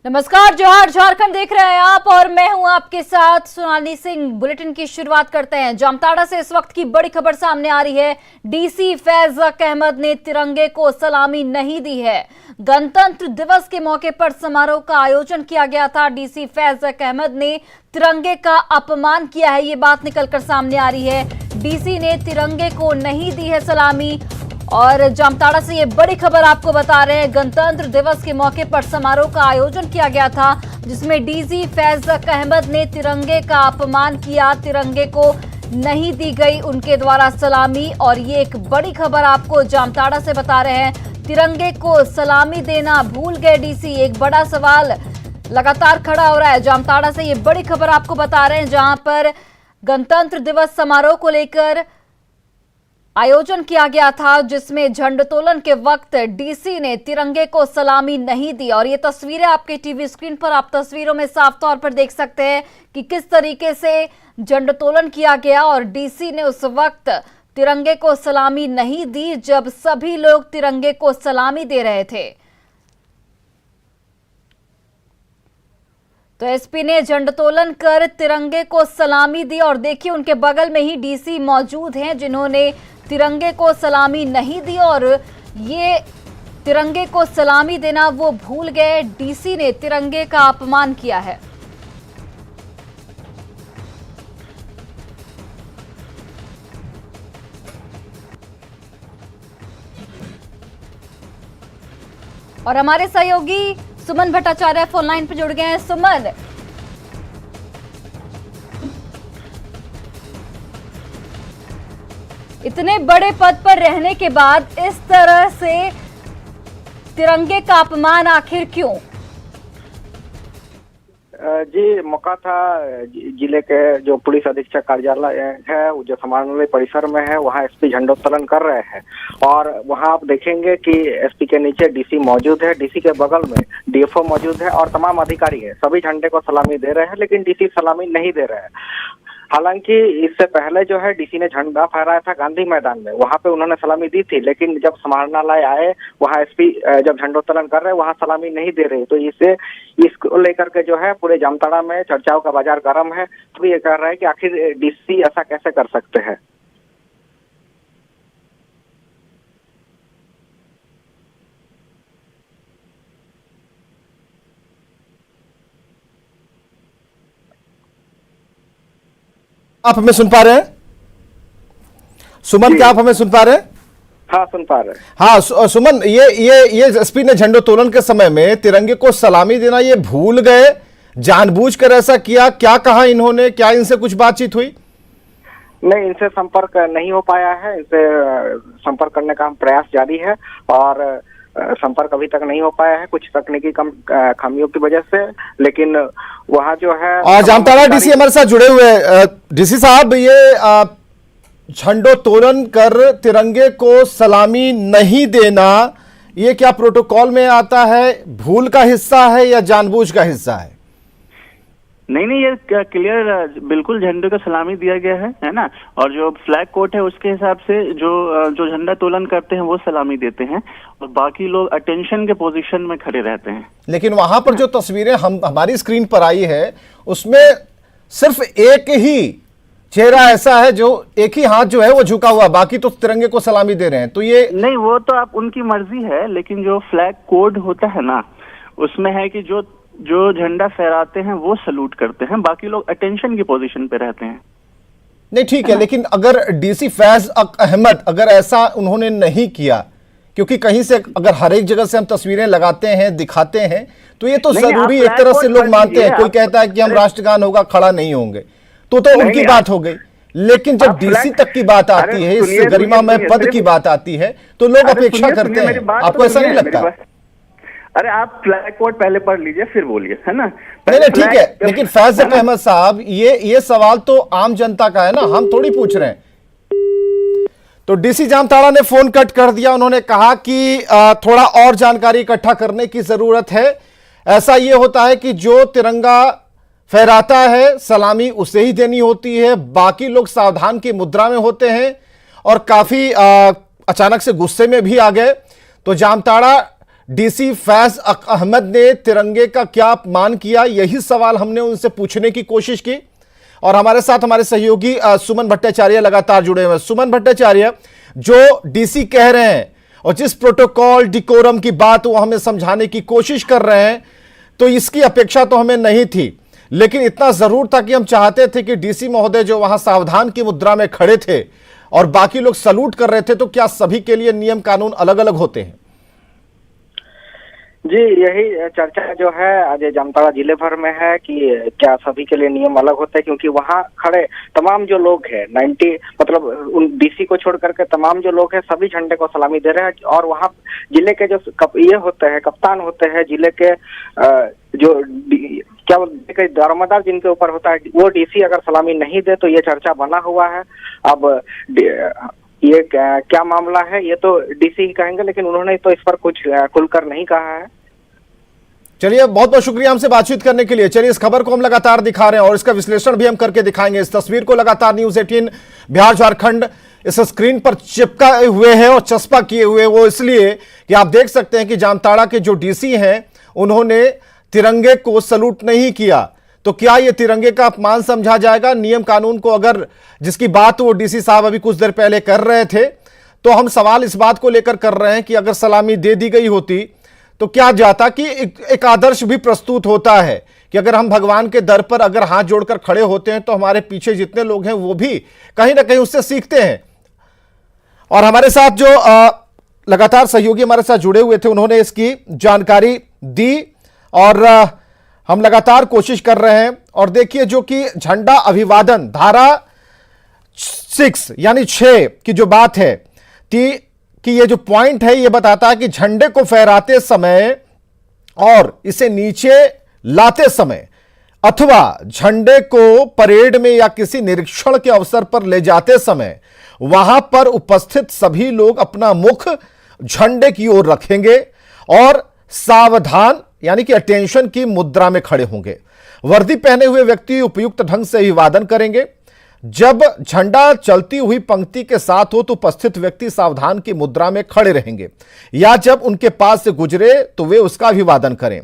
नमस्कार, जोहार, झारखंड देख रहे हैं आप और मैं हूं आपके साथ सोनाली सिंह। बुलेटिन की शुरुआत करते हैं। जामताड़ा से इस वक्त की बड़ी खबर सामने आ रही है। डीसी फैज अहमद ने तिरंगे को सलामी नहीं दी है। गणतंत्र दिवस के मौके पर समारोह का आयोजन किया गया था। डीसी फैज अहमद ने तिरंगे का अपमान किया है, ये बात निकलकर सामने आ रही है। डीसी ने तिरंगे को नहीं दी है सलामी। और जामताड़ा से ये बड़ी खबर आपको बता रहे हैं। गणतंत्र दिवस के मौके पर समारोह का आयोजन किया गया था, जिसमें डीसी फैज अहमद ने तिरंगे का अपमान किया। तिरंगे को नहीं दी गई उनके द्वारा सलामी। और ये एक बड़ी खबर आपको जामताड़ा से बता रहे हैं। तिरंगे को सलामी देना भूल गए डीसी। एक बड़ा सवाल लगातार खड़ा हो रहा है। जामताड़ा से ये बड़ी खबर आपको बता रहे हैं, जहां पर गणतंत्र दिवस समारोह को लेकर आयोजन किया गया था, जिसमें झंडोत्तोलन के वक्त डीसी ने तिरंगे को सलामी नहीं दी। और ये तस्वीरें आपके टीवी स्क्रीन पर आप तस्वीरों में साफ तौर पर देख सकते हैं कि किस तरीके से झंडोत्तोलन किया गया। और डीसी ने उस वक्त तिरंगे को सलामी नहीं दी, जब सभी लोग तिरंगे को सलामी दे रहे थे। तो एसपी ने झंडोत्तोलन कर तिरंगे को सलामी दी। और देखिए, उनके बगल में ही डीसी मौजूद हैं, जिन्होंने तिरंगे को सलामी नहीं दी। और ये तिरंगे को सलामी देना वो भूल गए। डीसी ने तिरंगे का अपमान किया है। और हमारे सहयोगी सुमन भट्टाचार्य फोन लाइन पर जुड़ गए हैं। सुमन, इतने बड़े पद पर रहने के बाद इस तरह से तिरंगे का अपमान आखिर क्यों? जी, मौका था जिले के जो पुलिस अधीक्षक कार्यालय है, जो समारोह परिसर में है, वहाँ एसपी झंडोत्तोलन कर रहे हैं। और वहाँ आप देखेंगे कि एसपी के नीचे डीसी मौजूद है, डीसी के बगल में डीएफओ मौजूद है और तमाम अधिकारी है। सभी झंडे को सलामी दे रहे हैं, लेकिन डीसी सलामी नहीं दे रहे हैं। हालांकि इससे पहले जो है डीसी ने झंडा फहराया था गांधी मैदान में, वहां पे उन्होंने सलामी दी थी। लेकिन जब समाहरणालय आए, वहां एसपी जब झंडोत्तोलन कर रहे वहां सलामी नहीं दे रहे। तो इसको लेकर के जो है पूरे जामताड़ा में चर्चाओं का बाजार गर्म है। तो ये कह रहा है कि आखिर डीसी ऐसा कैसे कर सकते हैं। आप हमें सुन पा रहे हैं सुमन? क्या आप हमें सुन पा रहे हैं? हाँ, सुन पा रहे हैं। हाँ सुमन, ये एसपी ने झंडोत्तोलन के समय में तिरंगे को सलामी देना ये भूल गए, जानबूझकर ऐसा किया? क्या कहा इन्होंने? क्या इनसे कुछ बातचीत हुई? नहीं, इनसे संपर्क नहीं हो पाया है। इनसे संपर्क करने का प्रयास जारी है और संपर्क अभी तक नहीं हो पाया है, कुछ तकनीकी खामियों की वजह से। लेकिन वहाँ जो है और जामताड़ा डीसी हमारे साथ जुड़े हुए हैं। डीसी साहब, ये झंडोत्तोलन कर तिरंगे को सलामी नहीं देना, ये क्या प्रोटोकॉल में आता है? भूल का हिस्सा है या जानबूझ का हिस्सा है? नहीं, ये क्लियर बिल्कुल झंडे को सलामी दिया गया है ना। और जो फ्लैग कोड है उसके हिसाब से जो झंडा तोलन करते हैं वो सलामी देते हैं और बाकी लोग अटेंशन के पोजीशन में खड़े रहते हैं। लेकिन वहां पर जो तस्वीरें हमारी स्क्रीन पर आई है, उसमें सिर्फ एक ही चेहरा ऐसा है, जो एक ही हाथ जो है वो झुका हुआ, बाकी तो तिरंगे को सलामी दे रहे हैं। तो ये नहीं, वो तो आप उनकी मर्जी है। लेकिन जो फ्लैग कोड होता है ना, उसमें है कि जो झंडा फहराते हैं वो सलूट करते हैं, बाकी लोग अटेंशन की पोजीशन पे रहते हैं। नहीं, ठीक है, लेकिन अगर डीसी फैज अहमद अगर ऐसा उन्होंने नहीं किया, क्योंकि कहीं से अगर हर एक जगह से हम तस्वीरें लगाते हैं, दिखाते हैं, तो ये तो जरूरी एक तरह से लोग मानते हैं। कोई कहता है कि हम राष्ट्रगान होगा, खड़ा नहीं होंगे, तो उनकी बात हो गई। लेकिन जब डीसी तक की बात आती है, इस गरिमामय पद की बात आती है, तो लोग अपेक्षा करते हैं। आपको ऐसा नहीं लगता? अरे, आप फ्लैग कोड पहले पढ़ लीजिए फिर बोलिए, है ना? नहीं, ठीक है, लेकिन फैज अहमद साहब, ये सवाल तो आम जनता का है ना, हम थोड़ी पूछ रहे हैं। तो डीसी जामताड़ा ने फोन कट कर दिया। उन्होंने कहा कि थोड़ा और जानकारी इकट्ठा करने की जरूरत है। ऐसा ये होता है कि जो तिरंगा फहराता है, सलामी उसे ही देनी होती है, बाकी लोग सावधान की मुद्रा में होते हैं। और काफी अचानक से गुस्से में भी आ गए। तो जामताड़ा डीसी फैज अहमद ने तिरंगे का क्या अपमान किया, यही सवाल हमने उनसे पूछने की कोशिश की। और हमारे साथ हमारे सहयोगी सुमन भट्टाचार्य लगातार जुड़े हुए हैं। सुमन भट्टाचार्य, जो डीसी कह रहे हैं और जिस प्रोटोकॉल डिकोरम की बात वो हमें समझाने की कोशिश कर रहे हैं, तो इसकी अपेक्षा तो हमें नहीं थी, लेकिन इतना जरूर था कि हम चाहते थे कि डीसी महोदय जो वहां सावधान की मुद्रा में खड़े थे और बाकी लोग सलूट कर रहे थे, तो क्या सभी के लिए नियम कानून अलग अलग होते हैं? जी, यही चर्चा जो है आज जामताड़ा जिले भर में है कि क्या सभी के लिए नियम अलग होते हैं, क्योंकि वहाँ खड़े तमाम जो लोग हैं 90 मतलब उन डीसी को छोड़ करके तमाम जो लोग हैं सभी झंडे को सलामी दे रहे हैं। और वहाँ जिले के जो ये होते हैं, कप्तान होते हैं जिले के, जो क्या बोलते दारोमदार जिनके ऊपर होता है, वो डीसी अगर सलामी नहीं दे तो ये चर्चा बना हुआ है। अब ये क्या मामला है ये तो डीसी ही कहेंगे, लेकिन उन्होंने तो इस पर कुछ खुलकर नहीं कहा है। चलिए, बहुत बहुत शुक्रिया हमसे बातचीत करने के लिए। चलिए, इस खबर को हम लगातार दिखा रहे हैं और इसका विश्लेषण भी हम करके दिखाएंगे। इस तस्वीर को लगातार न्यूज़ 18 बिहार झारखंड इस स्क्रीन पर चिपकाए हुए हैं और चस्पा किए हुए, वो इसलिए कि आप देख सकते हैं कि जामताड़ा के जो डीसी हैं उन्होंने तिरंगे को सलूट नहीं किया। तो क्या यह तिरंगे का अपमान समझा जाएगा? नियम कानून को अगर जिसकी बात वो डीसी साहब अभी कुछ देर पहले कर रहे थे, तो हम सवाल इस बात को लेकर कर रहे हैं कि अगर सलामी दे दी गई होती तो क्या जाता कि एक आदर्श भी प्रस्तुत होता है कि अगर हम भगवान के दर पर अगर हाथ जोड़कर खड़े होते हैं तो हमारे पीछे जितने लोग हैं वो भी कहीं ना कहीं उससे सीखते हैं। और हमारे साथ जो लगातार सहयोगी हमारे साथ जुड़े हुए थे उन्होंने इसकी जानकारी दी और हम लगातार कोशिश कर रहे हैं। और देखिए, जो कि झंडा अभिवादन धारा 6 यानी 6 की जो बात है कि ये जो पॉइंट है ये बताता है कि झंडे को फहराते समय और इसे नीचे लाते समय अथवा झंडे को परेड में या किसी निरीक्षण के अवसर पर ले जाते समय वहां पर उपस्थित सभी लोग अपना मुख झंडे की ओर रखेंगे और सावधान यानी कि अटेंशन की मुद्रा में खड़े होंगे। वर्दी पहने हुए व्यक्ति उपयुक्त ढंग से अभिवादन करेंगे। जब झंडा चलती हुई पंक्ति के साथ हो तो उपस्थित व्यक्ति सावधान की मुद्रा में खड़े रहेंगे, या जब उनके पास से गुजरे तो वे उसका अभिवादन करें।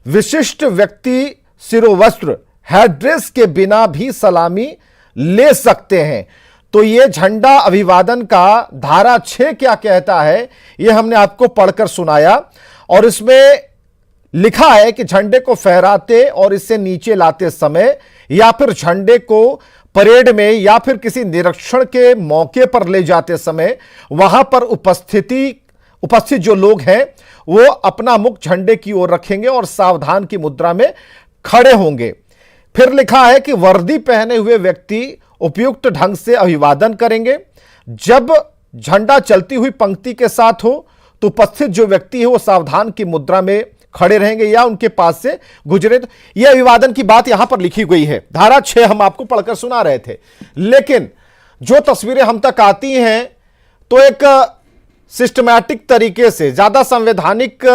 विशिष्ट व्यक्ति शिरोवस्त्र हेडड्रेस के बिना भी सलामी ले सकते हैं। तो ये झंडा अभिवादन का धारा 6 क्या कहता है ये हमने आपको पढ़कर सुनाया। और इसमें लिखा है कि झंडे को फहराते और इसे नीचे लाते समय या फिर झंडे को परेड में या फिर किसी निरीक्षण के मौके पर ले जाते समय वहां पर उपस्थित जो लोग हैं वो अपना मुख झंडे की ओर रखेंगे और सावधान की मुद्रा में खड़े होंगे। फिर लिखा है कि वर्दी पहने हुए व्यक्ति उपयुक्त ढंग से अभिवादन करेंगे। जब झंडा चलती हुई पंक्ति के साथ हो तो उपस्थित जो व्यक्ति है वो सावधान की मुद्रा में खड़े रहेंगे या उनके पास से गुजरे। तो यह अभिवादन की बात यहां पर लिखी गई है। धारा 6 हम आपको पढ़कर सुना रहे थे, लेकिन जो तस्वीरें हम तक आती हैं तो एक सिस्टमैटिक तरीके से ज्यादा संवैधानिक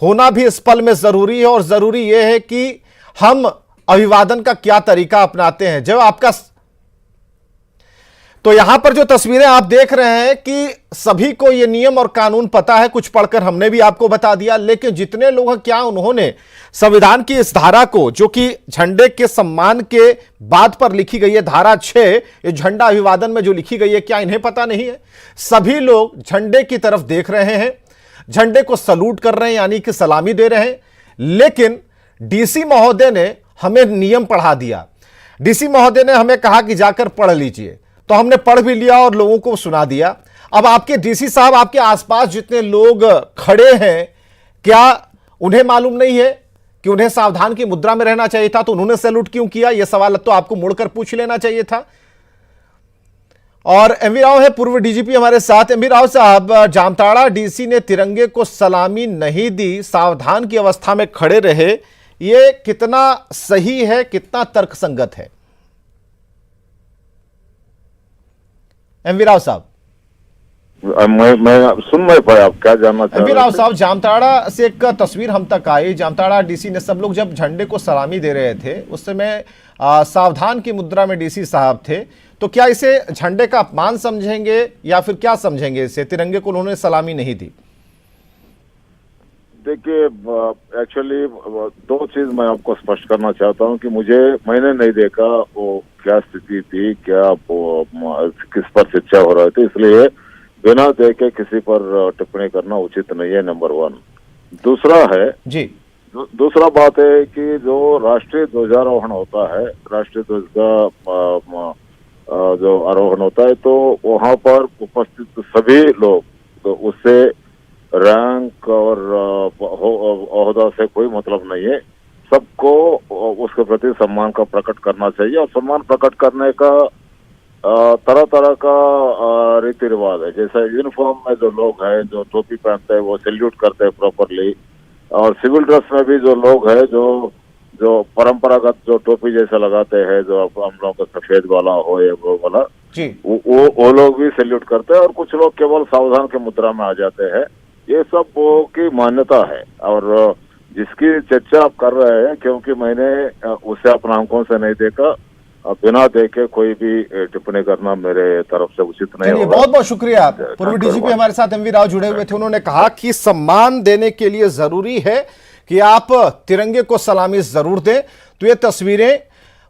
होना भी इस पल में जरूरी है। और जरूरी यह है कि हम अभिवादन का क्या तरीका अपनाते हैं। जब आपका तो यहां पर जो तस्वीरें आप देख रहे हैं कि सभी को यह नियम और कानून पता है, कुछ पढ़कर हमने भी आपको बता दिया, लेकिन जितने लोग हैं क्या उन्होंने संविधान की इस धारा को जो कि झंडे के सम्मान के बात पर लिखी गई है, धारा 6 ये झंडा अभिवादन में जो लिखी गई है, क्या इन्हें पता नहीं है? सभी लोग झंडे की तरफ देख रहे हैं, झंडे को सलूट कर रहे हैं यानी कि सलामी दे रहे हैं। लेकिन डीसी महोदय ने हमें नियम पढ़ा दिया। डीसी महोदय ने हमें कहा कि जाकर पढ़ लीजिए, तो हमने पढ़ भी लिया और लोगों को सुना दिया। अब आपके डीसी साहब, आपके आसपास जितने लोग खड़े हैं, क्या उन्हें मालूम नहीं है कि उन्हें सावधान की मुद्रा में रहना चाहिए था? तो उन्होंने सैल्यूट क्यों किया? यह सवाल तो आपको मुड़कर पूछ लेना चाहिए था। और एमवी राव है, पूर्व डीजीपी हमारे साथ। एमवी राव साहब, जामताड़ा डीसी ने तिरंगे को सलामी नहीं दी, सावधान की अवस्था में खड़े रहे, यह कितना सही है, कितना तर्कसंगत है? एमवी राव साहब, मैं सुन नहीं पाया, आप क्या जानना चाह रहे हैं? एमवी राव साहब, जामताड़ा से एक तस्वीर हम तक आई। जामताड़ा डीसी ने, सब लोग जब झंडे को सलामी दे रहे थे उस समय सावधान की मुद्रा में डीसी साहब थे, तो क्या इसे झंडे का अपमान समझेंगे या फिर क्या समझेंगे इसे? तिरंगे को उन्होंने सलामी नहीं दी। देखिए, एक्चुअली दो चीज मैं आपको स्पष्ट करना चाहता हूं कि मैंने नहीं देखा वो क्या स्थिति थी, क्या वो किस पर शिक्षा हो रही थी, इसलिए बिना देखे किसी पर टिप्पणी करना उचित नहीं है, नंबर 1। दूसरा है जी, दूसरा बात है कि जो राष्ट्रीय ध्वजारोहण होता है, राष्ट्रीय ध्वज का जो आरोहण होता है, तो वहां पर उपस्थित सभी लोग, तो उससे रैंक और ओहदा से कोई मतलब नहीं है। सबको उसके प्रति सम्मान का प्रकट करना चाहिए, और सम्मान प्रकट करने का तरह तरह का रीति रिवाज है। जैसे यूनिफॉर्म में जो लोग हैं, जो टोपी पहनते हैं, वो सैल्यूट करते हैं प्रॉपरली, और सिविल ड्रेस में भी जो लोग हैं, जो परंपरागत जो टोपी जैसा लगाते हैं, जो हम लोगों का सफेद वाला हो या वो वाला, वो लोग भी सैल्यूट करते हैं, और कुछ लोग केवल सावधान के मुद्रा में आ जाते हैं। ये सब वो की मान्यता है, और जिसकी चर्चा आप कर रहे हैं, क्योंकि मैंने उसे अपना आंखों से नहीं देखा, बिना देखे कोई भी टिप्पणी करना मेरे तरफ से उचित नहीं होगा। बहुत बहुत शुक्रिया। पूर्व डीजीपी हमारे साथ एमवी राव जुड़े हुए थे, उन्होंने कहा कि सम्मान देने के लिए जरूरी है कि आप तिरंगे को सलामी जरूर दें। तो ये तस्वीरें,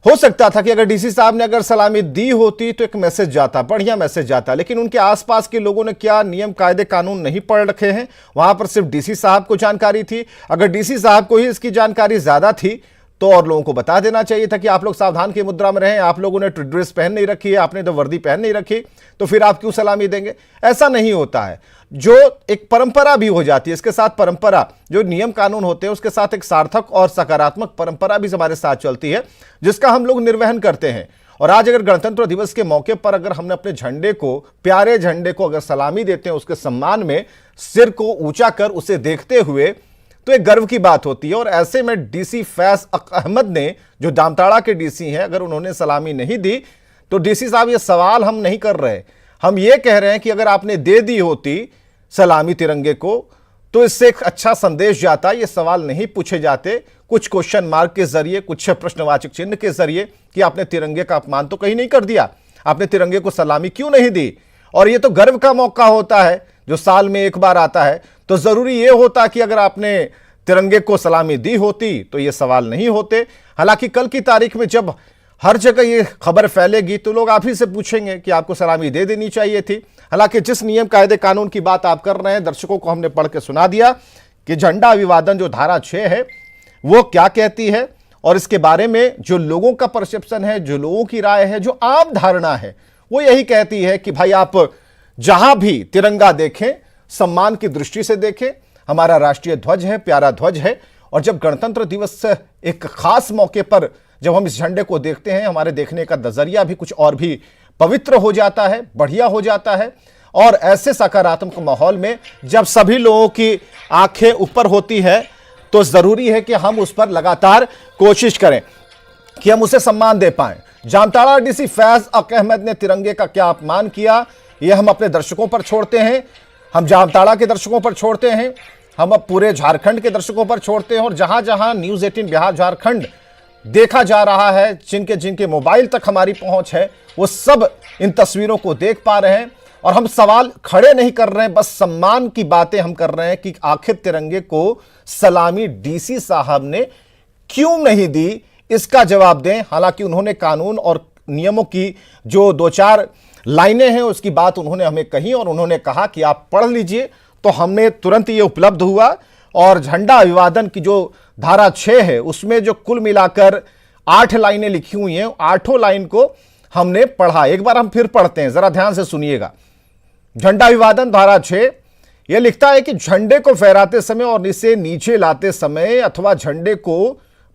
हो सकता था कि अगर डीसी साहब ने अगर सलामी दी होती तो एक मैसेज जाता, बढ़िया मैसेज जाता, लेकिन उनके आसपास के लोगों ने क्या नियम कायदे कानून नहीं पढ़ रखे हैं, वहां पर सिर्फ डीसी साहब को जानकारी थी। अगर डीसी साहब को ही इसकी जानकारी ज्यादा थी तो और लोगों को बता देना चाहिए था कि आप लोग सावधान की मुद्रा में रहें, आप लोगों ने ड्रेस पहन नहीं रखी है, आपने तो वर्दी पहन नहीं रखी, तो फिर आप क्यों सलामी देंगे? ऐसा नहीं होता है। जो एक परंपरा भी हो जाती है, इसके साथ परंपरा, जो नियम कानून होते हैं उसके साथ एक सार्थक और सकारात्मक परंपरा भी हमारे साथ चलती है, जिसका हम लोग निर्वहन करते हैं। और आज अगर गणतंत्र दिवस के मौके पर अगर हमने अपने झंडे को, प्यारे झंडे को अगर सलामी देते हैं, उसके सम्मान में सिर को ऊंचा कर उसे देखते हुए, तो एक गर्व की बात होती है। और ऐसे में डीसी फैज अहमद ने, जो जामताड़ा के डीसी हैं, अगर उन्होंने सलामी नहीं दी तो डीसी साहब, ये सवाल हम नहीं कर रहे, हम ये कह रहे हैं कि अगर आपने दे दी होती सलामी तिरंगे को तो इससे एक अच्छा संदेश जाता, ये सवाल नहीं पूछे जाते कुछ क्वेश्चन मार्क के जरिए, कुछ प्रश्नवाचक चिन्ह के जरिए कि आपने तिरंगे का अपमान तो कहीं नहीं कर दिया, आपने तिरंगे को सलामी क्यों नहीं दी। और ये तो गर्व का मौका होता है जो साल में एक बार आता है, तो जरूरी ये होता कि अगर आपने तिरंगे को सलामी दी होती तो ये सवाल नहीं होते। हालांकि कल की तारीख में जब हर जगह ये खबर फैलेगी तो लोग आप ही से पूछेंगे कि आपको सलामी दे देनी चाहिए थी। हालांकि जिस नियम कायदे कानून की बात आप कर रहे हैं, दर्शकों को हमने पढ़ के सुना दिया कि झंडा अभिवादन जो धारा 6 है वो क्या कहती है, और इसके बारे में जो लोगों का परसेप्शन है, जो लोगों की राय है, जो आम धारणा है, वो यही कहती है कि भाई आप जहां भी तिरंगा देखें सम्मान की दृष्टि से देखें। हमारा राष्ट्रीय ध्वज है, प्यारा ध्वज है, और जब गणतंत्र दिवस से एक खास मौके पर जब हम इस झंडे को देखते हैं, हमारे देखने का नजरिया भी कुछ और भी पवित्र हो जाता है, बढ़िया हो जाता है। और ऐसे सकारात्मक माहौल में जब सभी लोगों की आंखें ऊपर होती है तो जरूरी है कि हम उस पर लगातार कोशिश करें कि हम उसे सम्मान दे पाएं। जामताड़ा डीसी फैज अहमद ने तिरंगे का क्या अपमान किया, यह हम अपने दर्शकों पर छोड़ते हैं, हम जामताड़ा के दर्शकों पर छोड़ते हैं, हम अब पूरे झारखंड के दर्शकों पर छोड़ते हैं। और जहां जहां न्यूज़ 18 बिहार झारखंड देखा जा रहा है, जिनके जिनके मोबाइल तक हमारी पहुंच है, वो सब इन तस्वीरों को देख पा रहे हैं। और हम सवाल खड़े नहीं कर रहे हैं, बस सम्मान की बातें हम कर रहे हैं कि आखिर तिरंगे को सलामी डीसी साहब ने क्यों नहीं दी, इसका जवाब दें। हालांकि उन्होंने कानून और नियमों की जो 2-4 लाइनें हैं उसकी बात उन्होंने हमें कही, और उन्होंने कहा कि आप पढ़ लीजिए, तो हमने तुरंत ये उपलब्ध हुआ। और झंडा अभिवादन की जो धारा 6 है उसमें जो कुल मिलाकर 8 लाइनें लिखी हुई हैं, 8 लाइन को हमने पढ़ा। एक बार हम फिर पढ़ते हैं, जरा ध्यान से सुनिएगा। झंडा अभिवादन धारा 6 यह लिखता है कि झंडे को फहराते समय और इसे नीचे लाते समय अथवा झंडे को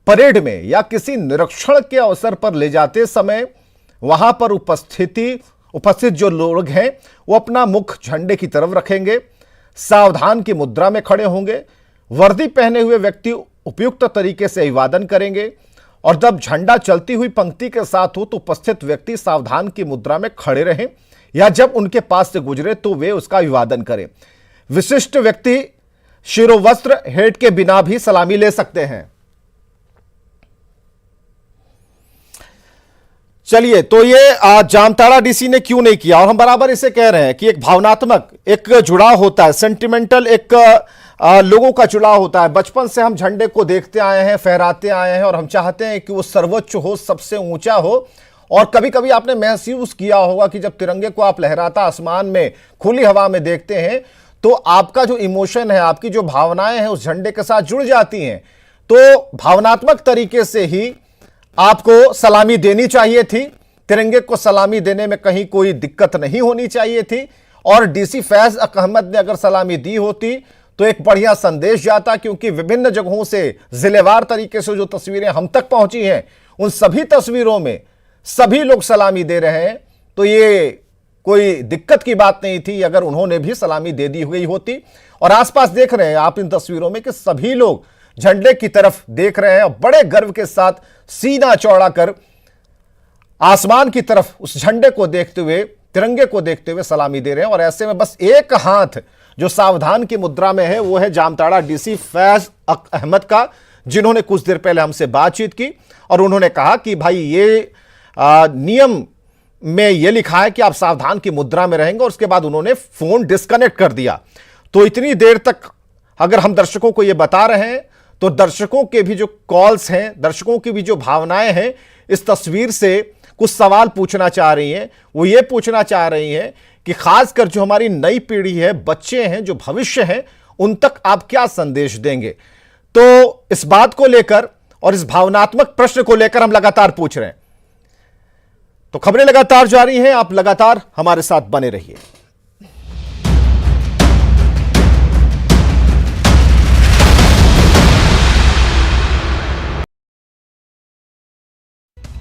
परेड में या किसी निरीक्षण के अवसर पर ले जाते समय वहां पर उपस्थित जो लोग हैं वो अपना मुख झंडे की तरफ रखेंगे, सावधान की मुद्रा में खड़े होंगे, वर्दी पहने हुए व्यक्ति उपयुक्त तरीके से अभिवादन करेंगे, और जब झंडा चलती हुई पंक्ति के साथ हो तो उपस्थित व्यक्ति सावधान की मुद्रा में खड़े रहें, या जब उनके पास से गुजरे तो वे उसका अभिवादन करें। विशिष्ट व्यक्ति शिरोवस्त्र हेड के बिना भी सलामी ले सकते हैं। चलिए, तो ये जामताड़ा डीसी ने क्यों नहीं किया, और हम बराबर इसे कह रहे हैं कि एक भावनात्मक एक जुड़ाव होता है, सेंटिमेंटल एक लोगों का चुनाव होता है। बचपन से हम झंडे को देखते आए हैं, फहराते आए हैं और हम चाहते हैं कि वो सर्वोच्च हो, सबसे ऊंचा हो। और कभी कभी आपने महसूस किया होगा कि जब तिरंगे को आप लहराता आसमान में, खुली हवा में देखते हैं तो आपका जो इमोशन है, आपकी जो भावनाएं हैं उस झंडे के साथ जुड़ जाती हैं। तो भावनात्मक तरीके से ही आपको सलामी देनी चाहिए थी। तिरंगे को सलामी देने में कहीं कोई दिक्कत नहीं होनी चाहिए थी। और डीसी फैज अहमद ने अगर सलामी दी होती तो एक बढ़िया संदेश जाता, क्योंकि विभिन्न जगहों से जिलेवार तरीके से जो तस्वीरें हम तक पहुंची हैं, उन सभी तस्वीरों में सभी लोग सलामी दे रहे हैं। तो ये कोई दिक्कत की बात नहीं थी अगर उन्होंने भी सलामी दे दी हुई होती। और आसपास देख रहे हैं आप इन तस्वीरों में कि सभी लोग झंडे की तरफ देख रहे हैं और बड़े गर्व के साथ सीना चौड़ा कर आसमान की तरफ उस झंडे को देखते हुए, तिरंगे को देखते हुए सलामी दे रहे हैं। और ऐसे में बस एक हाथ जो सावधान की मुद्रा में है वो है जामताड़ा डीसी फैज अहमद का, जिन्होंने कुछ देर पहले हमसे बातचीत की और उन्होंने कहा कि भाई ये नियम में ये लिखा है कि आप सावधान की मुद्रा में रहेंगे। और उसके बाद उन्होंने फोन डिस्कनेक्ट कर दिया। तो इतनी देर तक अगर हम दर्शकों को ये बता रहे हैं तो दर्शकों के भी जो कॉल्स हैं, दर्शकों की भी जो भावनाएं हैं, इस तस्वीर से कुछ सवाल पूछना चाह रही हैं। वो ये पूछना चाह रही हैं कि खासकर जो हमारी नई पीढ़ी है, बच्चे हैं, जो भविष्य है, उन तक आप क्या संदेश देंगे। तो इस बात को लेकर और इस भावनात्मक प्रश्न को लेकर हम लगातार पूछ रहे हैं। तो खबरें लगातार जारी हैं, आप लगातार हमारे साथ बने रहिए।